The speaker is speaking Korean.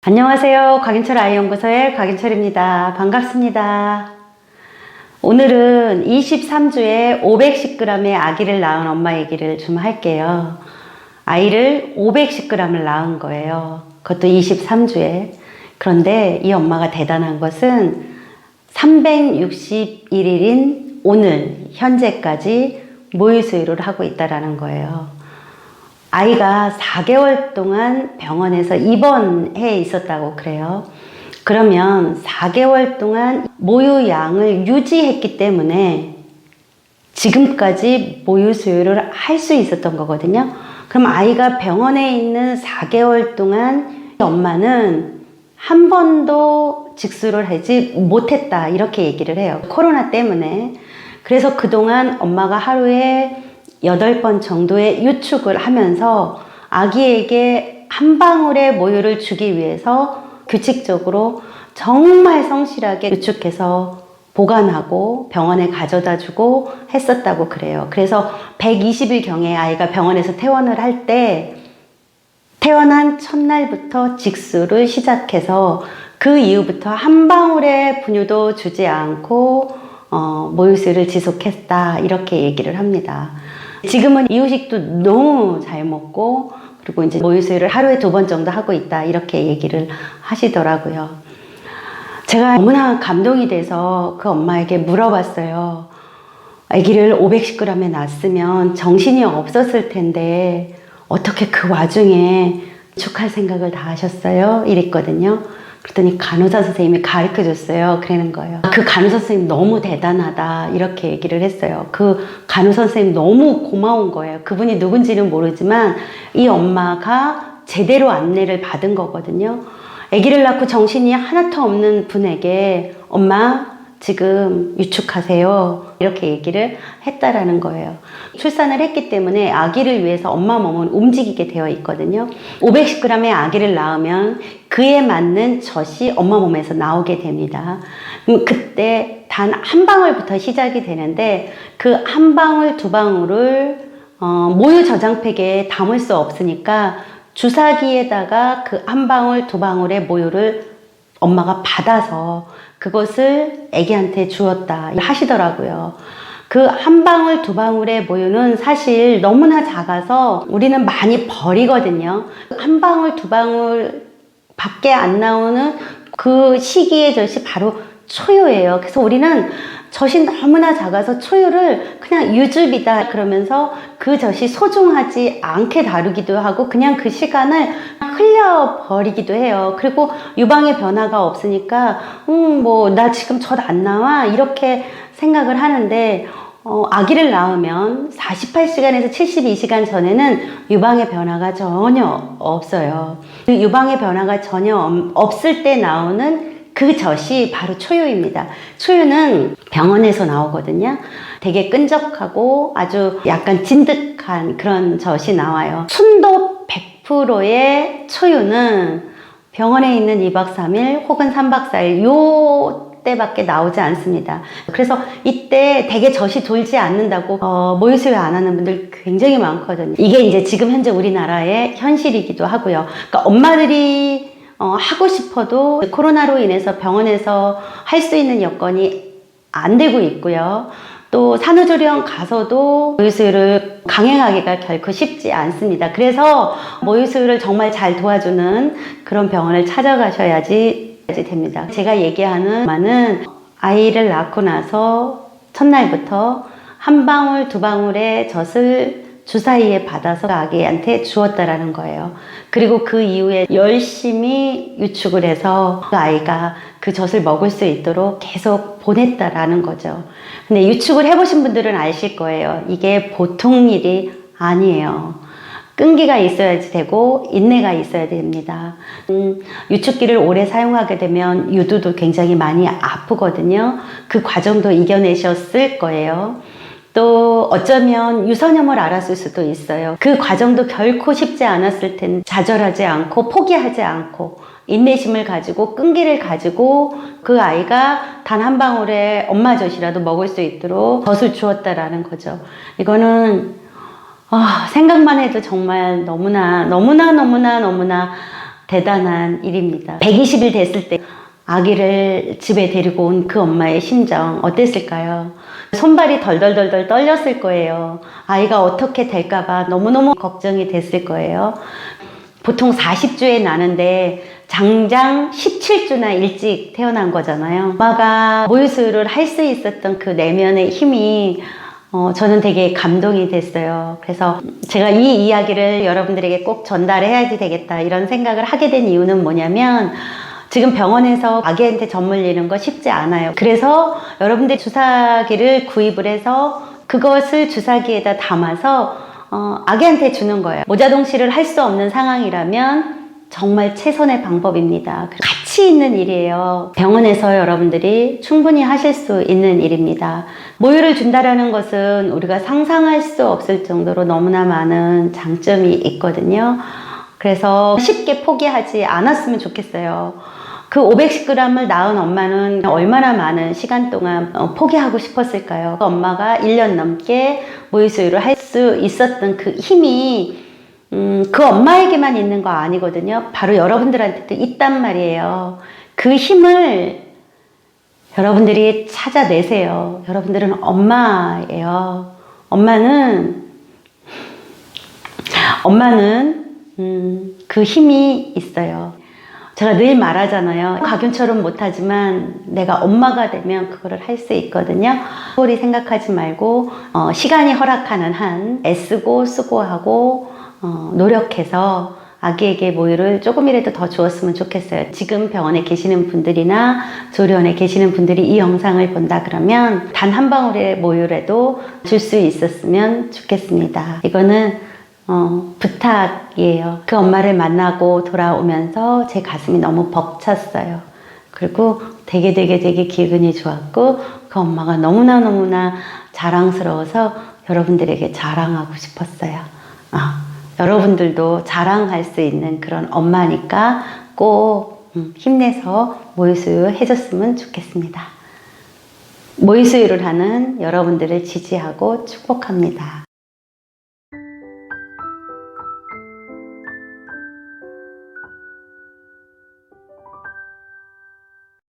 안녕하세요. 곽인철 아이연구소의 곽인철입니다. 반갑습니다. 오늘은 23주에 510g의 아기를 낳은 엄마 얘기를 좀 할게요. 아이를 510g을 낳은 거예요. 그것도 23주에. 그런데 이 엄마가 대단한 것은 361일인 오늘 현재까지 모유 수유를 하고 있다는 거예요. 아이가 4개월 동안 병원에서 입원해 있었다고 그래요. 그러면 4개월 동안 모유양을 유지했기 때문에 지금까지 모유 수유를 할 수 있었던 거거든요. 그럼 아이가 병원에 있는 4개월 동안 엄마는 한 번도 직수를 하지 못했다, 이렇게 얘기를 해요. 코로나 때문에. 그래서 그동안 엄마가 하루에 8번 정도의 유축을 하면서 아기에게 한 방울의 모유를 주기 위해서 규칙적으로 정말 성실하게 유축해서 보관하고 병원에 가져다 주고 했었다고 그래요. 그래서 120일경에 아이가 병원에서 퇴원을 할 때 태어난 첫날부터 직수를 시작해서 그 이후부터 한 방울의 분유도 주지 않고 모유수유를 지속했다, 이렇게 얘기를 합니다. 지금은 이유식도 너무 잘 먹고, 그리고 이제 모유수유를 하루에 2번 정도 하고 있다, 이렇게 얘기를 하시더라고요. 제가 너무나 감동이 돼서 그 엄마에게 물어봤어요. 아기를 510g에 낳았으면 정신이 없었을 텐데 어떻게 그 와중에 축할 생각을 다 하셨어요? 이랬거든요. 그랬더니 간호사 선생님이 가르쳐 줬어요. 그러는 거예요. 그 간호사 선생님 너무 대단하다, 이렇게 얘기를 했어요. 그 간호사 선생님 너무 고마운 거예요. 그분이 누군지는 모르지만 이 엄마가 제대로 안내를 받은 거거든요. 아기를 낳고 정신이 하나도 없는 분에게 엄마 지금 유축하세요, 이렇게 얘기를 했다라는 거예요. 출산을 했기 때문에 아기를 위해서 엄마 몸은 움직이게 되어 있거든요. 510g의 아기를 낳으면 그에 맞는 젖이 엄마 몸에서 나오게 됩니다. 그때 단 한 방울부터 시작이 되는데 그 한 방울, 2방울을 모유 저장팩에 담을 수 없으니까 주사기에다가 그 한 방울, 2방울의 모유를 엄마가 받아서 그것을 아기한테 주었다 하시더라고요. 그 한 방울, 2방울의 모유는 사실 너무나 작아서 우리는 많이 버리거든요. 한 방울, 2방울 밖에 안 나오는 그 시기의 젖이 바로 초유예요. 그래서 우리는 젖이 너무나 작아서 초유를 그냥 유즙이다 그러면서 그 젖이 소중하지 않게 다루기도 하고 그냥 그 시간을 흘려버리기도 해요. 그리고 유방의 변화가 없으니까 뭐 나 지금 젖 안 나와, 이렇게 생각을 하는데 아기를 낳으면 48시간에서 72시간 전에는 유방의 변화가 전혀 없어요. 그 유방의 변화가 전혀 없을 때 나오는 그 젖이 바로 초유입니다. 초유는 병원에서 나오거든요. 되게 끈적하고 아주 약간 진득한 그런 젖이 나와요. 순도 100%의 초유는 병원에 있는 2박 3일 혹은 3박 4일 요 때밖에 나오지 않습니다. 그래서 이때 되게 젖이 돌지 않는다고 모유수유 안 하는 분들 굉장히 많거든요. 이게 이제 지금 현재 우리나라의 현실이기도 하고요. 그러니까 엄마들이 하고 싶어도 코로나로 인해서 병원에서 할 수 있는 여건이 안 되고 있고요. 또 산후조리원 가서도 모유수유를 강행하기가 결코 쉽지 않습니다. 그래서 모유수유를 정말 잘 도와주는 그런 병원을 찾아가셔야지 됩니다. 제가 얘기하는 엄마는 아이를 낳고 나서 첫날부터 한 방울, 2방울의 젖을 주사위에 받아서 아기한테 주었다라는 거예요. 그리고 그 이후에 열심히 유축을 해서 그 아이가 그 젖을 먹을 수 있도록 계속 보냈다라는 거죠. 근데 유축을 해보신 분들은 아실 거예요. 이게 보통 일이 아니에요. 끈기가 있어야지 되고 인내가 있어야 됩니다. 유축기를 오래 사용하게 되면 유두도 굉장히 많이 아프거든요. 그 과정도 이겨내셨을 거예요. 또 어쩌면 유선염을 앓았을 수도 있어요. 그 과정도 결코 쉽지 않았을 텐데 좌절하지 않고 포기하지 않고 인내심을 가지고 끈기를 가지고 그 아이가 단 한 방울의 엄마 젖이라도 먹을 수 있도록 젖을 주었다라는 거죠. 이거는 생각만 해도 정말 너무나 대단한 일입니다. 120일 됐을 때 아기를 집에 데리고 온 그 엄마의 심정 어땠을까요? 손발이 덜덜덜덜 떨렸을 거예요. 아이가 어떻게 될까봐 너무너무 걱정이 됐을 거예요. 보통 40주에 나는데 장장 17주나 일찍 태어난 거잖아요. 엄마가 모유수유를 할 수 있었던 그 내면의 힘이 저는 되게 감동이 됐어요. 그래서 제가 이 이야기를 여러분들에게 꼭 전달해야지 되겠다 이런 생각을 하게 된 이유는 뭐냐면 지금 병원에서 아기한테 젖 물리는 거 쉽지 않아요. 그래서 여러분들이 주사기를 구입을 해서 그것을 주사기에다 담아서 아기한테 주는 거예요. 모자동실을 할 수 없는 상황이라면 정말 최선의 방법입니다. 가치 있는 일이에요. 병원에서 여러분들이 충분히 하실 수 있는 일입니다. 모유를 준다라는 것은 우리가 상상할 수 없을 정도로 너무나 많은 장점이 있거든요. 그래서 쉽게 포기하지 않았으면 좋겠어요. 그 510g을 낳은 엄마는 얼마나 많은 시간 동안 포기하고 싶었을까요? 그 엄마가 1년 넘게 모유수유를 할 수 있었던 그 힘이 그 엄마에게만 있는 거 아니거든요. 바로 여러분들한테도 있단 말이에요. 그 힘을 여러분들이 찾아내세요. 여러분들은 엄마예요. 엄마는 그 힘이 있어요. 제가 늘 말하잖아요. 가균처럼 못하지만 내가 엄마가 되면 그거를 할 수 있거든요. 소홀히 생각하지 말고 시간이 허락하는 한 애쓰고 수고하고 노력해서 아기에게 모유를 조금이라도 더 주었으면 좋겠어요. 지금 병원에 계시는 분들이나 조리원에 계시는 분들이 이 영상을 본다 그러면 단 한 방울의 모유라도 줄 수 있었으면 좋겠습니다. 이거는 부탁이에요. 그 엄마를 만나고 돌아오면서 제 가슴이 너무 벅찼어요. 그리고 되게 기분이 좋았고 그 엄마가 너무나 자랑스러워서 여러분들에게 자랑하고 싶었어요. 여러분들도 자랑할 수 있는 그런 엄마니까 꼭 힘내서 모유수유 해줬으면 좋겠습니다. 모유수유를 하는 여러분들을 지지하고 축복합니다.